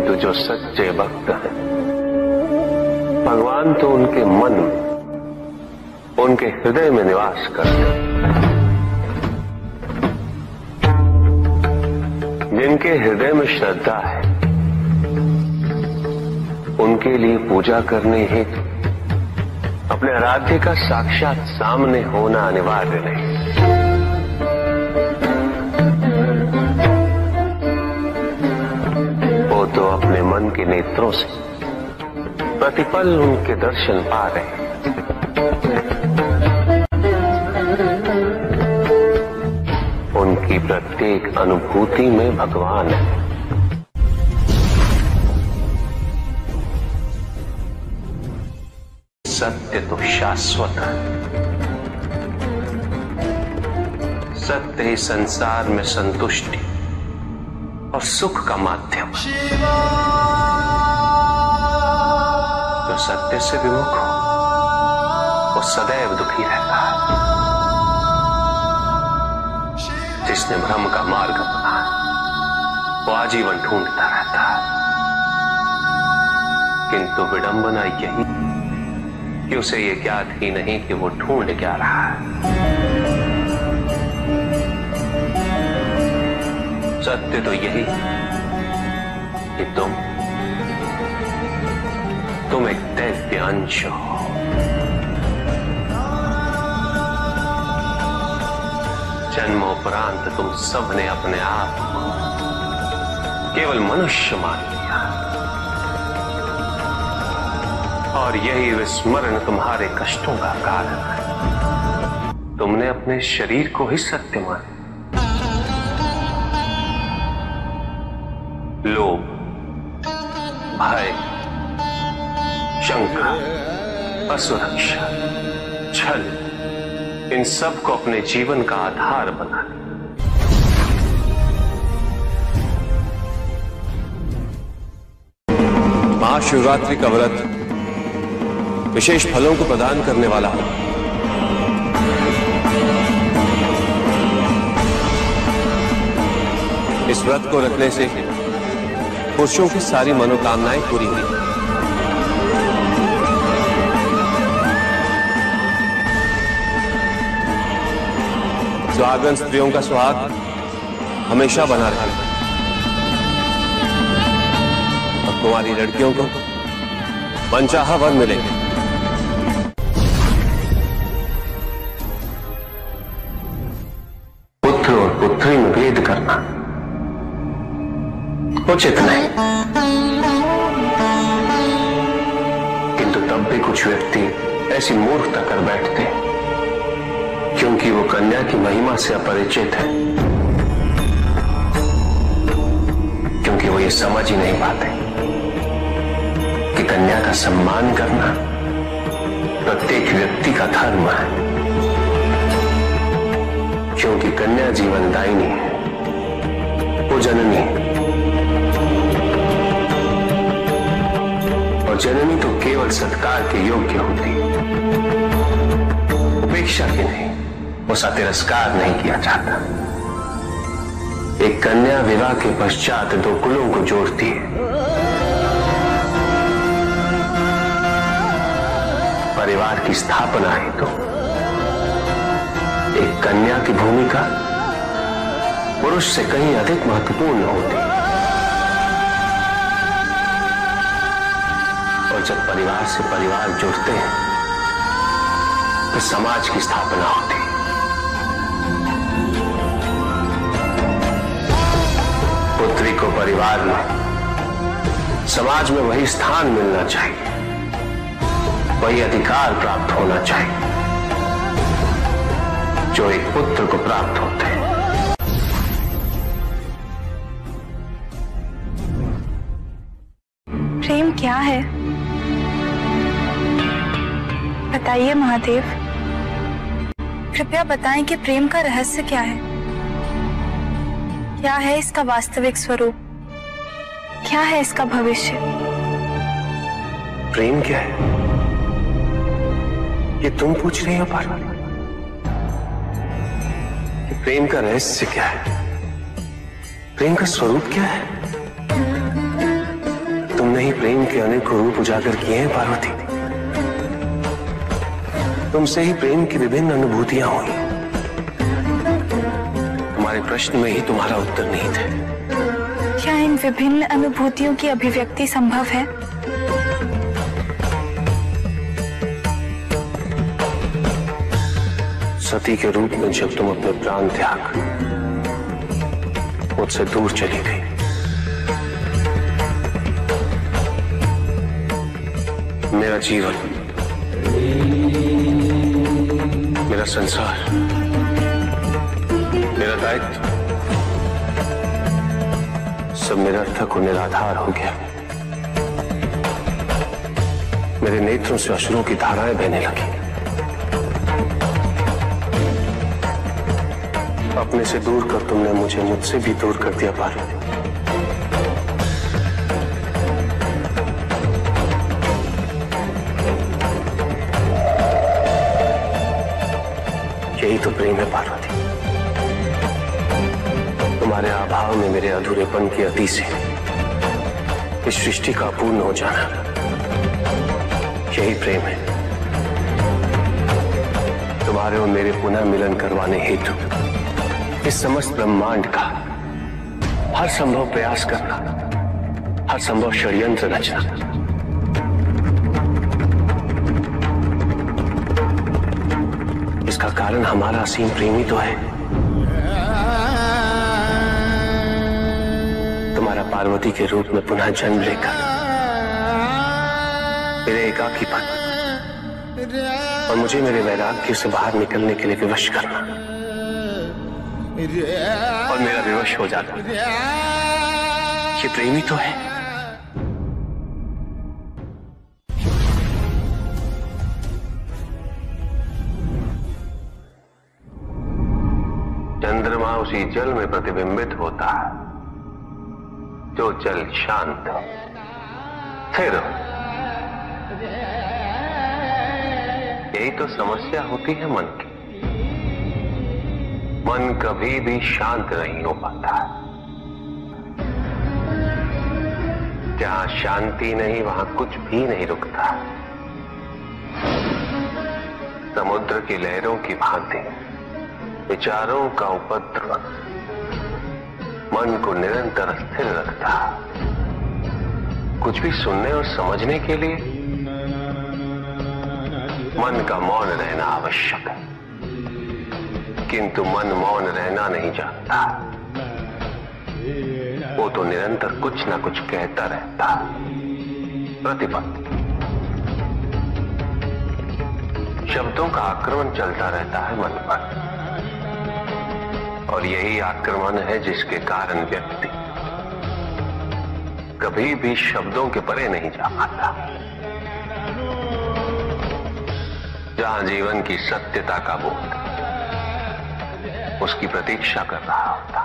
किंतु जो सच्चे भक्त हैं, भगवान तो उनके मन में, उनके हृदय में निवास करते हैं। जिनके हृदय में श्रद्धा है, उनके लिए पूजा करने हेतु अपने आराध्य का साक्षात सामने होना अनिवार्य नहीं। वो तो अपने मन के नेत्रों से प्रतिपल उनके दर्शन पा रहे हैं। उनकी प्रत्येक अनुभूति में भगवान है। सत्य तो शाश्वत है। सत्य ही संसार में संतुष्टि और सुख का माध्यम है। जो सत्य से विमुख हो, वो सदैव दुखी रहता है। जिसने भ्रम का मार्ग अपना है, वो आजीवन ढूंढता रहता है। किंतु विडंबना यही कि उसे ये ज्ञात ही नहीं कि वो ढूंढ क्या रहा है। सत्य तो यही कि तुम एक दैव्य अंश हो। जन्मोपरांत तुम सबने अपने आप को केवल मनुष्य मान लिया, और यही विस्मरण तुम्हारे कष्टों का कारण है। तुमने अपने शरीर को ही सत्य माना। लोभ, भय, शंका, असुरक्षा, छल, इन सब को अपने जीवन का आधार बना लिया। महाशिवरात्रि का व्रत विशेष फलों को प्रदान करने वाला है। इस व्रत को रखने से पुरुषों की सारी मनोकामनाएं पूरी हुई। सुहागन स्त्रियों का सुहाग हमेशा बना रहे और कुंवारी लड़कियों को मनचाहा वर मिलेंगे। पुत्र और पुत्री में भेद करना उचित नहीं, किंतु तब भी कुछ व्यक्ति ऐसी मूर्खता कर बैठते हैं क्योंकि वो कन्या की महिमा से अपरिचित है, क्योंकि वो ये समझ ही नहीं पाते कि कन्या का सम्मान करना प्रत्येक व्यक्ति का धर्म है, क्योंकि कन्या जीवनदायिनी है, वो जननी है। और जननी तो केवल सत्कार के योग्य होती है, उपेक्षा की नहीं, उसका तिरस्कार नहीं किया जाता। एक कन्या विवाह के पश्चात दो कुलों को जोड़ती है। परिवार की स्थापना है तो एक कन्या की भूमिका पुरुष से कहीं अधिक महत्वपूर्ण होती है। और जब परिवार से परिवार जुड़ते हैं तो समाज की स्थापना होती है। पुत्री को परिवार में, समाज में वही स्थान मिलना चाहिए, वही अधिकार प्राप्त होना चाहिए जो एक पुत्र को प्राप्त होते हैं। प्रेम क्या है? बताइए महादेव, कृपया बताएं कि प्रेम का रहस्य क्या है? क्या है इसका वास्तविक स्वरूप? क्या है इसका भविष्य? प्रेम क्या है ये तुम पूछ रही हो पार्वती? प्रेम का रहस्य क्या है? प्रेम का स्वरूप क्या है? तुमने ही प्रेम के अनेक रूप उजागर किए हैं पार्वती। तुमसे ही प्रेम की विभिन्न अनुभूतियां हुई। तुम्हारे प्रश्न में ही तुम्हारा उत्तर निहित है। क्या इन विभिन्न अनुभूतियों की अभिव्यक्ति संभव है? सती के रूप में जब तुम अपने प्राण त्याग मुझसे दूर चली गई, मेरा जीवन, मेरा संसार, मेरा दायित्व सब निरर्थक और निराधार हो गया। मेरे नेत्रों से अश्रुओं की धाराएं बहने लगी। अपने से दूर कर तुमने मुझे मुझसे भी दूर कर दिया पार्वती। यही तो प्रेम है पार्वती। तुम्हारे अभाव में मेरे अधूरेपन की अति से इस सृष्टि का पूर्ण हो जाना, यही प्रेम है। तुम्हारे और मेरे पुनः मिलन करवाने हेतु इस समस्त ब्रह्मांड का हर संभव प्रयास करना, हर संभव षड्यंत्र रचना। इसका कारण हमारा असीम प्रेम ही तो है। तुम्हारा पार्वती के रूप में पुनः जन्म लेकर मेरे एकाकीपन और मुझे मेरे वैराग्य से बाहर निकलने के लिए विवश करना और मेरा विवश हो जाना, ये प्रेम ही तो है। चंद्रमा उसी जल में प्रतिबिंबित होता है जो जल शांत है, स्थिर। यही तो समस्या होती है मन की। मन कभी भी शांत नहीं हो पाता। जहां शांति नहीं वहां कुछ भी नहीं रुकता। समुद्र की लहरों की भांति विचारों का उपद्रव मन को निरंतर स्थिर रखता। कुछ भी सुनने और समझने के लिए मन का मौन रहना आवश्यक है, किंतु मन मौन रहना नहीं जानता। वो तो निरंतर कुछ ना कुछ कहता रहता, प्रतिपल शब्दों का आक्रमण चलता रहता है मन पर। और यही आक्रमण है जिसके कारण व्यक्ति कभी भी शब्दों के परे नहीं जा पाता। जहां जीवन की सत्यता का बोध उसकी प्रतीक्षा कर रहा होता।